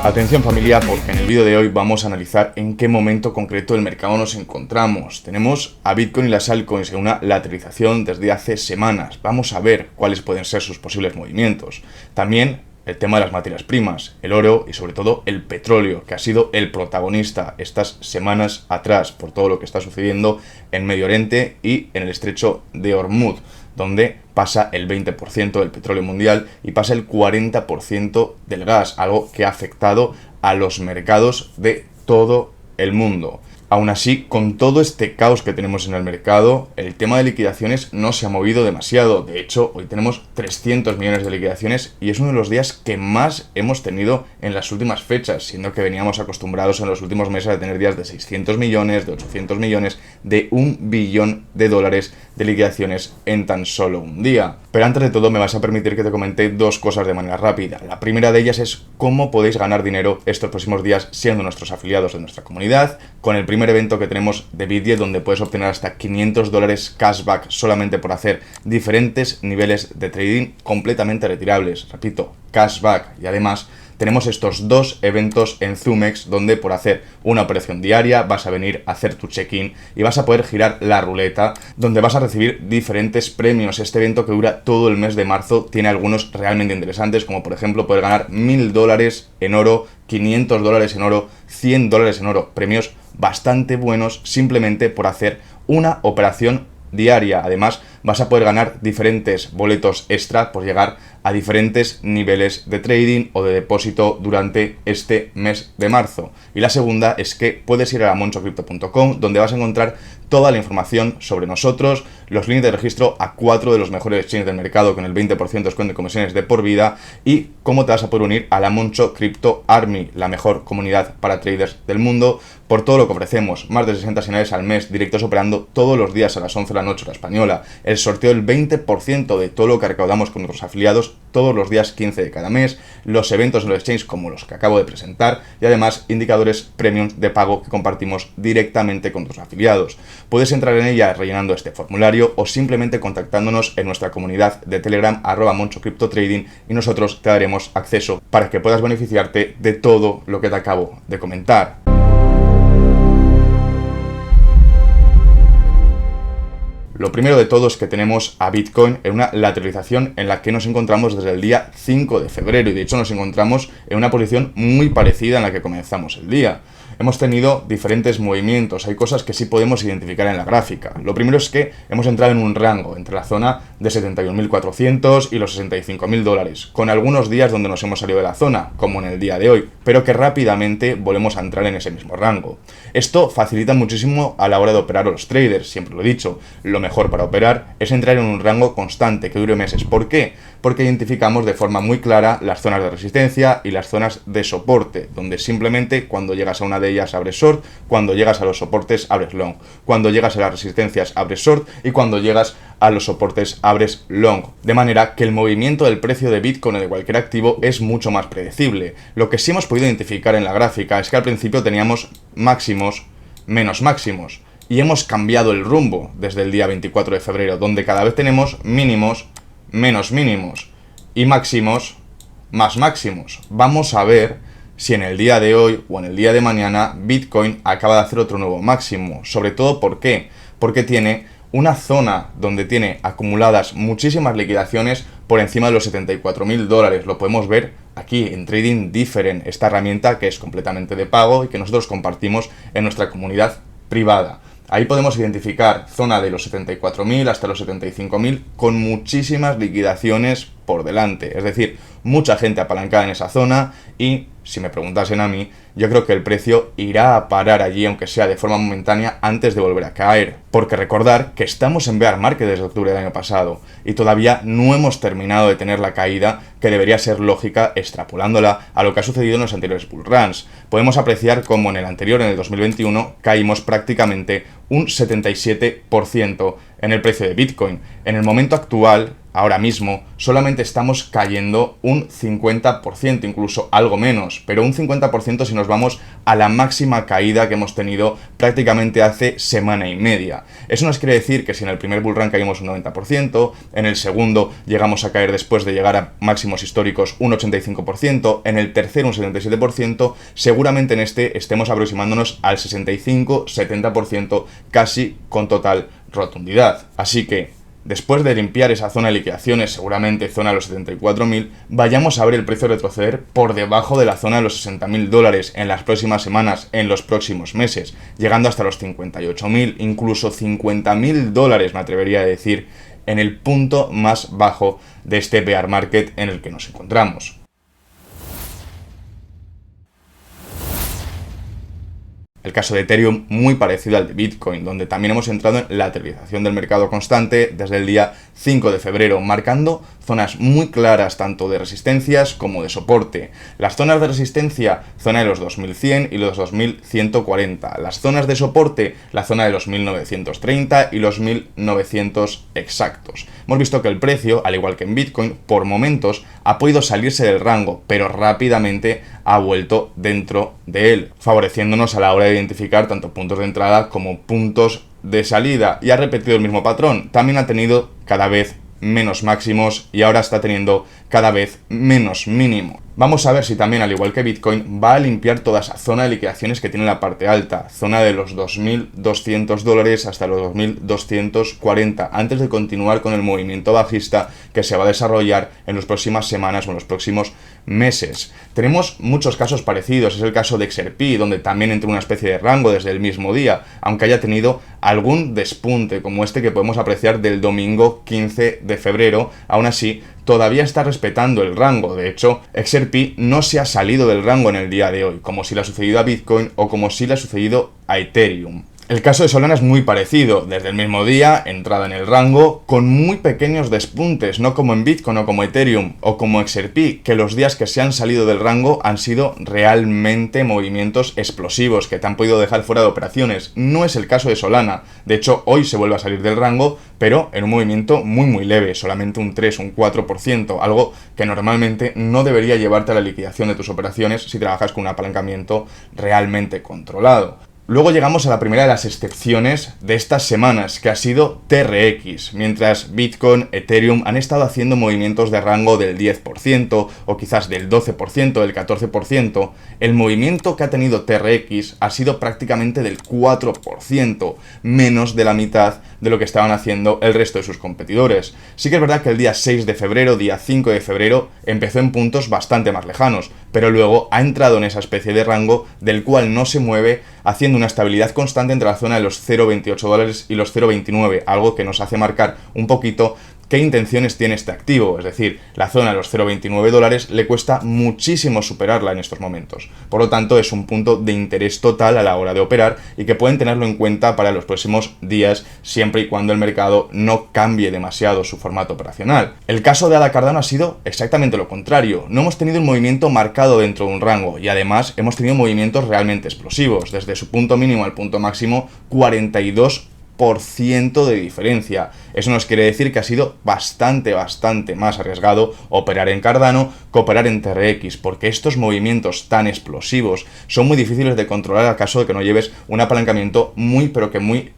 Atención familia, porque en el vídeo de hoy vamos a analizar en qué momento concreto del mercado nos encontramos. Tenemos a Bitcoin y las altcoins en una lateralización desde hace semanas. Vamos a ver cuáles pueden ser sus posibles movimientos. También el tema de las materias primas, el oro y sobre todo el petróleo, que ha sido el protagonista estas semanas atrás por todo lo que está sucediendo en Medio Oriente y en el estrecho de Hormuz, donde pasa el 20% del petróleo mundial y pasa el 40% del gas, algo que ha afectado a los mercados de todo el mundo. Aún así, con todo este caos que tenemos en el mercado, el tema de liquidaciones no se ha movido demasiado. De hecho, hoy tenemos 300 millones de liquidaciones y es uno de los días que más hemos tenido en las últimas fechas, siendo que veníamos acostumbrados en los últimos meses a tener días de 600 millones, de 800 millones, de $1 billón de liquidaciones en tan solo un día. Pero antes de todo me vas a permitir que te comente dos cosas de manera rápida. La primera de ellas es cómo podéis ganar dinero estos próximos días siendo nuestros afiliados de nuestra comunidad, con el primer evento que tenemos de Bitget, donde puedes obtener hasta $500 cashback solamente por hacer diferentes niveles de trading completamente retirables. Repito, cashback. Y además tenemos estos dos eventos en Zumex, donde por hacer una operación diaria vas a venir a hacer tu check-in y vas a poder girar la ruleta, donde vas a recibir diferentes premios. Este evento, que dura todo el mes de marzo, tiene algunos realmente interesantes, como por ejemplo poder ganar $1000 en oro, $500 en oro, $100 en oro. Premios bastante buenos simplemente por hacer una operación diaria. Además, vas a poder ganar diferentes boletos extra por llegar a diferentes niveles de trading o de depósito durante este mes de marzo. Y la segunda es que puedes ir a monchocrypto.com, donde vas a encontrar toda la información sobre nosotros, los links de registro a 4 de los mejores exchanges del mercado con el 20% de descuento de comisiones de por vida, y cómo te vas a poder unir a la Moncho Crypto Army, la mejor comunidad para traders del mundo, por todo lo que ofrecemos. Más de 60 semanales al mes, directos operando todos los días a las 11 de la noche hora española, el sorteo del 20% de todo lo que recaudamos con nuestros afiliados todos los días 15 de cada mes, los eventos en los exchanges como los que acabo de presentar y además indicadores premium de pago que compartimos directamente con nuestros afiliados. Puedes entrar en ella rellenando este formulario o simplemente contactándonos en nuestra comunidad de Telegram @monchocryptotrading, y nosotros te daremos acceso para que puedas beneficiarte de todo lo que te acabo de comentar. Lo primero de todo es que tenemos a Bitcoin en una lateralización en la que nos encontramos desde el día 5 de febrero y de hecho nos encontramos en una posición muy parecida en la que comenzamos el día. Hemos tenido diferentes movimientos, hay cosas que sí podemos identificar en la gráfica. Lo primero es que hemos entrado en un rango entre la zona de 71.400 y los $65.000, con algunos días donde nos hemos salido de la zona, como en el día de hoy, pero que rápidamente volvemos a entrar en ese mismo rango. Esto facilita muchísimo a la hora de operar a los traders, siempre lo he dicho. Lo mejor para operar es entrar en un rango constante que dure meses. ¿Por qué? Porque identificamos de forma muy clara las zonas de resistencia y las zonas de soporte, donde simplemente cuando llegas a una de ellas abres short, cuando llegas a los soportes abres long, cuando llegas a las resistencias abres short y cuando llegas a los soportes abres long. De manera que el movimiento del precio de Bitcoin o de cualquier activo es mucho más predecible. Lo que sí hemos podido identificar en la gráfica es que al principio teníamos máximos menos máximos y hemos cambiado el rumbo desde el día 24 de febrero, donde cada vez tenemos mínimos menos mínimos y máximos más máximos. Vamos a ver si en el día de hoy o en el día de mañana Bitcoin acaba de hacer otro nuevo máximo. Sobre todo, ¿por qué? Porque tiene una zona donde tiene acumuladas muchísimas liquidaciones por encima de los $74.000. Lo podemos ver aquí en Trading Different, esta herramienta que es completamente de pago y que nosotros compartimos en nuestra comunidad privada. Ahí podemos identificar zona de los 74.000 hasta los 75.000 con muchísimas liquidaciones por delante. Es decir, mucha gente apalancada en esa zona y, si me preguntasen a mí, yo creo que el precio irá a parar allí, aunque sea de forma momentánea, antes de volver a caer. Porque recordar que estamos en bear market desde octubre del año pasado y todavía no hemos terminado de tener la caída que debería ser lógica extrapolándola a lo que ha sucedido en los anteriores bull runs. Podemos apreciar cómo en el anterior, en el 2021, caímos prácticamente un 77% en el precio de Bitcoin. En el momento actual, Ahora mismo solamente estamos cayendo un 50%, incluso algo menos, pero un 50% si nos vamos a la máxima caída que hemos tenido prácticamente hace semana y media. Eso nos quiere decir que si en el primer bull run caímos un 90%, en el segundo llegamos a caer después de llegar a máximos históricos un 85%, en el tercero un 77%, seguramente en este estemos aproximándonos al 65-70% casi con total rotundidad. Así que después de limpiar esa zona de liquidaciones, seguramente zona de los 74.000, vayamos a ver el precio retroceder por debajo de la zona de los $60.000 en las próximas semanas, en los próximos meses, llegando hasta los 58.000, incluso $50.000, me atrevería a decir, en el punto más bajo de este bear market en el que nos encontramos. El caso de Ethereum muy parecido al de Bitcoin, donde también hemos entrado en la lateralización del mercado constante desde el día 5 de febrero, marcando zonas muy claras tanto de resistencias como de soporte. Las zonas de resistencia, zona de los 2100 y los 2140. Las zonas de soporte, la zona de los 1930 y los 1900 exactos. Hemos visto que el precio, al igual que en Bitcoin, por momentos ha podido salirse del rango, pero rápidamente ha vuelto dentro de él, favoreciéndonos a la hora de identificar tanto puntos de entrada como puntos de salida, y ha repetido el mismo patrón. También ha tenido cada vez menos máximos y ahora está teniendo cada vez menos mínimo. Vamos a ver si también, al igual que Bitcoin, va a limpiar toda esa zona de liquidaciones que tiene la parte alta, zona de los $2.200 hasta los 2.240, antes de continuar con el movimiento bajista que se va a desarrollar en las próximas semanas o en los próximos meses. Tenemos muchos casos parecidos, es el caso de XRP, donde también entra una especie de rango desde el mismo día, aunque haya tenido algún despunte, como este que podemos apreciar del domingo 15 de febrero, aún así todavía está respetando el rango. De hecho, XRP no se ha salido del rango en el día de hoy, como si le ha sucedido a Bitcoin o como si le ha sucedido a Ethereum. El caso de Solana es muy parecido, desde el mismo día, entrada en el rango, con muy pequeños despuntes, no como en Bitcoin o como Ethereum o como XRP, que los días que se han salido del rango han sido realmente movimientos explosivos que te han podido dejar fuera de operaciones. No es el caso de Solana, de hecho hoy se vuelve a salir del rango, pero en un movimiento muy leve, solamente un 3, un 4%, algo que normalmente no debería llevarte a la liquidación de tus operaciones si trabajas con un apalancamiento realmente controlado. Luego llegamos a la primera de las excepciones de estas semanas, que ha sido TRX. Mientras Bitcoin, Ethereum han estado haciendo movimientos de rango del 10% o quizás del 12%, del 14%, el movimiento que ha tenido TRX ha sido prácticamente del 4%, menos de la mitad de lo que estaban haciendo el resto de sus competidores. Sí que es verdad que el día 6 de febrero, día 5 de febrero, empezó en puntos bastante más lejanos, pero luego ha entrado en esa especie de rango del cual no se mueve, haciendo una estabilidad constante entre la zona de los $0.28 y los 0.29, algo que nos hace marcar un poquito qué intenciones tiene este activo. Es decir, la zona de los $0.29 le cuesta muchísimo superarla en estos momentos. Por lo tanto, es un punto de interés total a la hora de operar y que pueden tenerlo en cuenta para los próximos días, siempre y cuando el mercado no cambie demasiado su formato operacional. El caso de ADA Cardano ha sido exactamente lo contrario. No hemos tenido un movimiento marcado dentro de un rango y además hemos tenido movimientos realmente explosivos. Desde su punto mínimo al punto máximo, 42% de diferencia. Eso nos quiere decir que ha sido bastante más arriesgado operar en Cardano que operar en TRX, porque estos movimientos tan explosivos son muy difíciles de controlar al caso de que no lleves un apalancamiento muy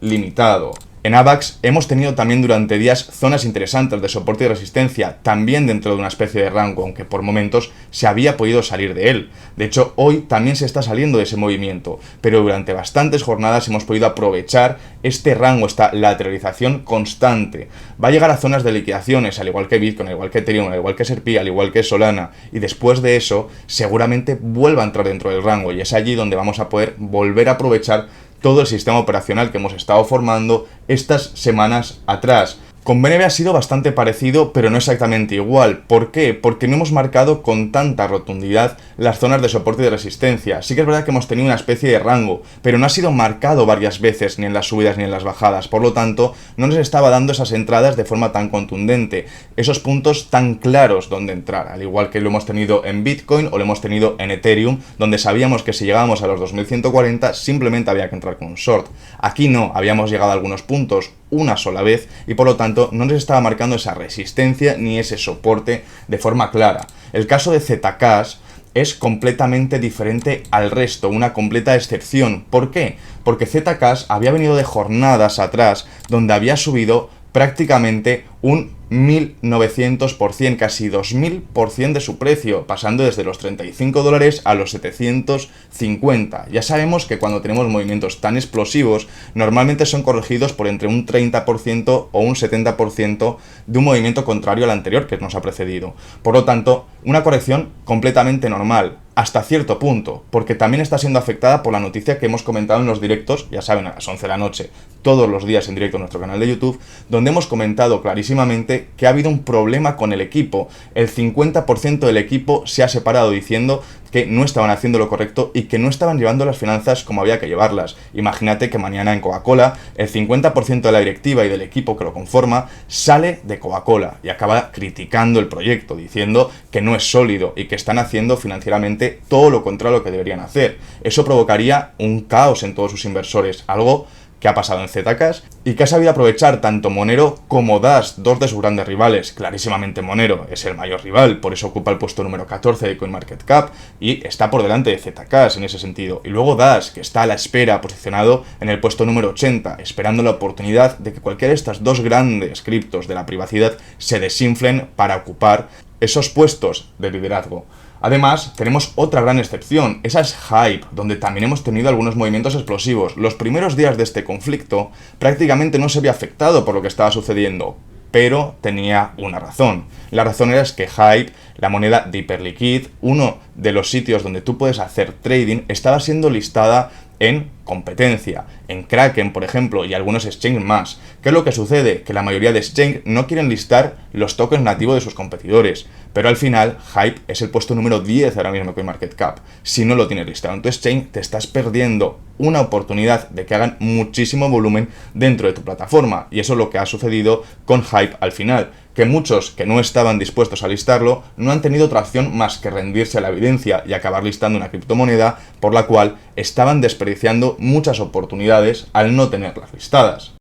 limitado. En AVAX hemos tenido también durante días zonas interesantes de soporte y resistencia, también dentro de una especie de rango, aunque por momentos se había podido salir de él. De hecho, hoy también se está saliendo de ese movimiento, pero durante bastantes jornadas hemos podido aprovechar este rango, esta lateralización constante. Va a llegar a zonas de liquidaciones, al igual que Bitcoin, al igual que Ethereum, al igual que XRP, al igual que Solana, y después de eso seguramente vuelva a entrar dentro del rango, y es allí donde vamos a poder volver a aprovechar todo el sistema operacional que hemos estado formando estas semanas atrás. Con BNB ha sido bastante parecido, pero no exactamente igual. ¿Por qué? Porque no hemos marcado con tanta rotundidad las zonas de soporte y de resistencia. Sí que es verdad que hemos tenido una especie de rango, pero no ha sido marcado varias veces, ni en las subidas ni en las bajadas. Por lo tanto, no nos estaba dando esas entradas de forma tan contundente, esos puntos tan claros donde entrar, al igual que lo hemos tenido en Bitcoin o lo hemos tenido en Ethereum, donde sabíamos que si llegábamos a los 2140 simplemente había que entrar con un short. Aquí no, habíamos llegado a algunos puntos una sola vez y por lo tanto no nos estaba marcando esa resistencia ni ese soporte de forma clara. El caso de Zcash es completamente diferente al resto, una completa excepción. ¿Por qué? Porque Zcash había venido de jornadas atrás donde había subido prácticamente un 1900%, casi 2000% de su precio, pasando desde los $35 a los 750. Ya sabemos que cuando tenemos movimientos tan explosivos, normalmente son corregidos por entre un 30% o un 70% de un movimiento contrario al anterior que nos ha precedido. Por lo tanto, una corrección completamente normal, hasta cierto punto, porque también está siendo afectada por la noticia que hemos comentado en los directos, ya saben, a las 11 de la noche, todos los días en directo en nuestro canal de YouTube, donde hemos comentado clarísimamente que ha habido un problema con el equipo. El 50% del equipo se ha separado diciendo que no estaban haciendo lo correcto y que no estaban llevando las finanzas como había que llevarlas. Imagínate que mañana en Coca-Cola el 50% de la directiva y del equipo que lo conforma sale de Coca-Cola y acaba criticando el proyecto, diciendo que no es sólido y que están haciendo financieramente todo lo contrario a lo que deberían hacer. Eso provocaría un caos en todos sus inversores, algo que ha pasado en Zcash y que ha sabido aprovechar tanto Monero como Dash, dos de sus grandes rivales. Clarísimamente Monero es el mayor rival, por eso ocupa el puesto número 14 de CoinMarketCap y está por delante de Zcash en ese sentido. Y luego Dash, que está a la espera, posicionado en el puesto número 80, esperando la oportunidad de que cualquiera de estas dos grandes criptos de la privacidad se desinflen para ocupar esos puestos de liderazgo. Además, tenemos otra gran excepción, esa es Hype, donde también hemos tenido algunos movimientos explosivos. Los primeros días de este conflicto prácticamente no se había afectado por lo que estaba sucediendo, pero tenía una razón. La razón era que Hype, la moneda de Hyperliquid, uno de los sitios donde tú puedes hacer trading, estaba siendo listada en competencia, en Kraken, por ejemplo, y algunos exchanges más. ¿Qué es lo que sucede? Que la mayoría de exchanges no quieren listar los tokens nativos de sus competidores, pero al final Hype es el puesto número 10 ahora mismo en CoinMarketCap. Si no lo tienes listado en tu exchange, te estás perdiendo una oportunidad de que hagan muchísimo volumen dentro de tu plataforma, y eso es lo que ha sucedido con Hype al final, que muchos que no estaban dispuestos a listarlo no han tenido otra opción más que rendirse a la evidencia y acabar listando una criptomoneda por la cual estaban desperdiciando muchas oportunidades al no tenerlas listadas.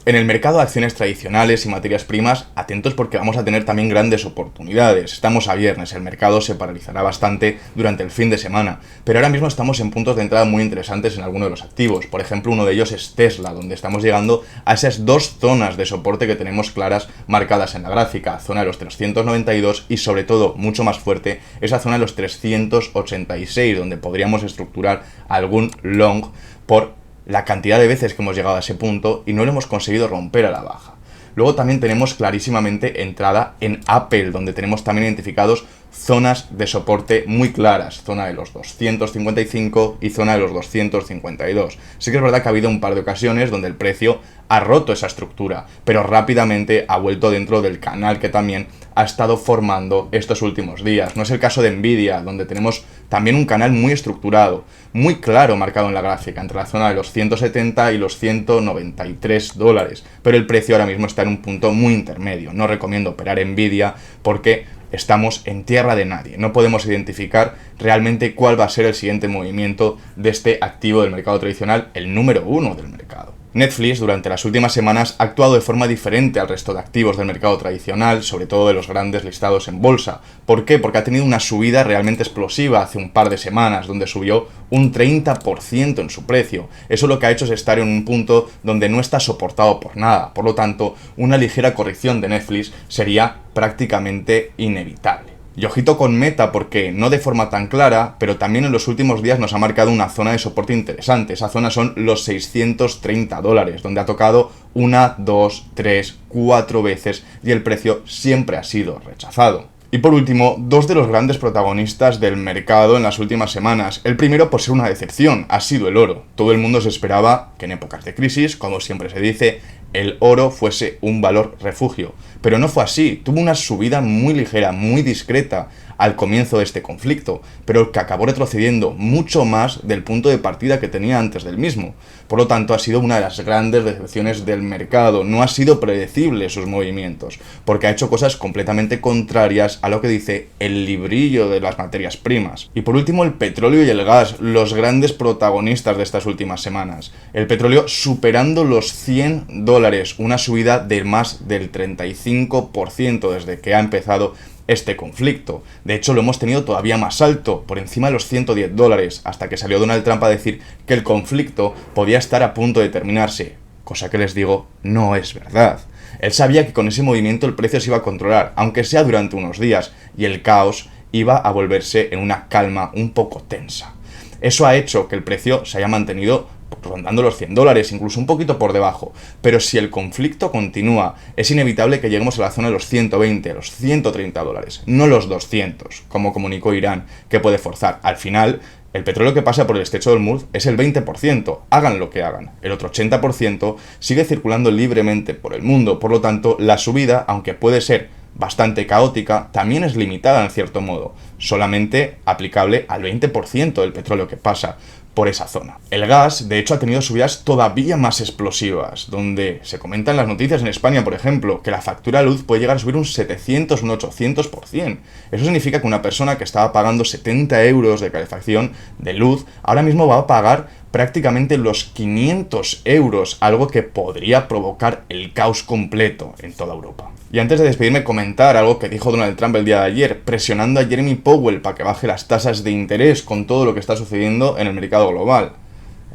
En el mercado de acciones tradicionales y materias primas, atentos porque vamos a tener también grandes oportunidades. Estamos a viernes, el mercado se paralizará bastante durante el fin de semana, pero ahora mismo estamos en puntos de entrada muy interesantes en algunos de los activos. Por ejemplo, uno de ellos es Tesla, donde estamos llegando a esas dos zonas de soporte que tenemos claras marcadas en la gráfica, zona de los 392 y sobre todo, mucho más fuerte, esa zona de los 386, donde podríamos estructurar algún long por la cantidad de veces que hemos llegado a ese punto y no lo hemos conseguido romper a la baja. Luego también tenemos clarísimamente entrada en Apple, donde tenemos también identificados zonas de soporte muy claras, zona de los 255 y zona de los 252. Sí que es verdad que ha habido un par de ocasiones donde el precio ha roto esa estructura, pero rápidamente ha vuelto dentro del canal que también ha estado formando estos últimos días. No es el caso de Nvidia, donde tenemos también un canal muy estructurado, muy claro marcado en la gráfica, entre la zona de los 170 y los 193 dólares, pero el precio ahora mismo está en un punto muy intermedio. No recomiendo operar Nvidia porque estamos en tierra de nadie, no podemos identificar realmente cuál va a ser el siguiente movimiento de este activo del mercado tradicional, el número 1 del mercado. Netflix durante las últimas semanas ha actuado de forma diferente al resto de activos del mercado tradicional, sobre todo de los grandes listados en bolsa. ¿Por qué? Porque ha tenido una subida realmente explosiva hace un par de semanas, donde subió un 30% en su precio. Eso lo que ha hecho es estar en un punto donde no está soportado por nada. Por lo tanto, una ligera corrección de Netflix sería prácticamente inevitable. Y ojito con Meta porque no de forma tan clara, pero también en los últimos días nos ha marcado una zona de soporte interesante. Esa zona son los 630 dólares, donde ha tocado 1, 2, 3, 4 veces y el precio siempre ha sido rechazado. Y por último, dos de los grandes protagonistas del mercado en las últimas semanas. El primero, por ser una decepción, ha sido el oro. Todo el mundo se esperaba que en épocas de crisis, como siempre se dice, el oro fuese un valor refugio. Pero no fue así, tuvo una subida muy ligera, muy discreta al comienzo de este conflicto, pero que acabó retrocediendo mucho más del punto de partida que tenía antes del mismo. Por lo tanto, ha sido una de las grandes decepciones del mercado. No ha sido predecible sus movimientos, porque ha hecho cosas completamente contrarias a lo que dice el librillo de las materias primas. Y por último, el petróleo y el gas, los grandes protagonistas de estas últimas semanas. El petróleo superando los $100, una subida de más del 35% desde que ha empezado este conflicto. De hecho, lo hemos tenido todavía más alto, por encima de los $110, hasta que salió Donald Trump a decir que el conflicto podía estar a punto de terminarse, cosa que les digo, no es verdad. Él sabía que con ese movimiento el precio se iba a controlar, aunque sea durante unos días, y el caos iba a volverse en una calma un poco tensa. Eso ha hecho que el precio se haya mantenido rondando los $100, incluso un poquito por debajo. Pero si el conflicto continúa, es inevitable que lleguemos a la zona de los 120, a los $130, no los 200, como comunicó Irán, que puede forzar. Al final, el petróleo que pasa por el estrecho de Hormuz es el 20%, hagan lo que hagan. El otro 80% sigue circulando libremente por el mundo, por lo tanto, la subida, aunque puede ser bastante caótica, también es limitada en cierto modo, solamente aplicable al 20% del petróleo que pasa por esa zona. El gas, de hecho, ha tenido subidas todavía más explosivas, donde se comentan las noticias en España, por ejemplo, que la factura de luz puede llegar a subir un 700, un 800%. Eso significa que una persona que estaba pagando 70 euros de calefacción de luz, ahora mismo va a pagar prácticamente los 500 euros, algo que podría provocar el caos completo en toda Europa. Y antes de despedirme, comentar algo que dijo Donald Trump el día de ayer, presionando a Jeremy Powell para que baje las tasas de interés con todo lo que está sucediendo en el mercado global.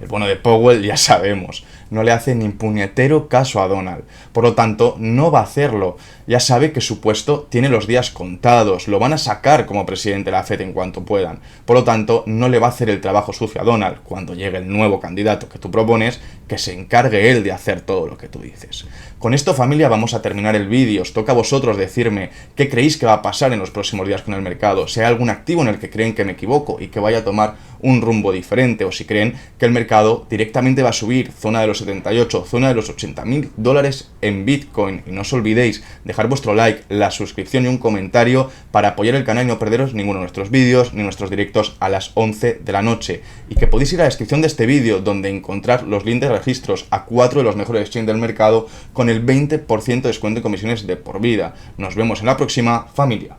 El bono de Powell ya sabemos, no le hace ni puñetero caso a Donald, por lo tanto no va a hacerlo. Ya sabe que su puesto tiene los días contados, lo van a sacar como presidente de la FED en cuanto puedan, por lo tanto no le va a hacer el trabajo sucio a Donald cuando llegue el nuevo candidato que tú propones, que se encargue él de hacer todo lo que tú dices. Con esto, familia, vamos a terminar el vídeo. Os toca a vosotros decirme qué creéis que va a pasar en los próximos días con el mercado, si hay algún activo en el que creen que me equivoco y que vaya a tomar un rumbo diferente, o si creen que el mercado directamente va a subir, zona de los 78, zona de los $80.000 en Bitcoin. Y no os olvidéis dejar vuestro like, la suscripción y un comentario para apoyar el canal y no perderos ninguno de nuestros vídeos ni nuestros directos a las 11 de la noche. Y que podéis ir a la descripción de este vídeo, donde encontrar los links de registros a 4 de los mejores exchanges del mercado con el 20% de descuento en comisiones de por vida. Nos vemos en la próxima, familia.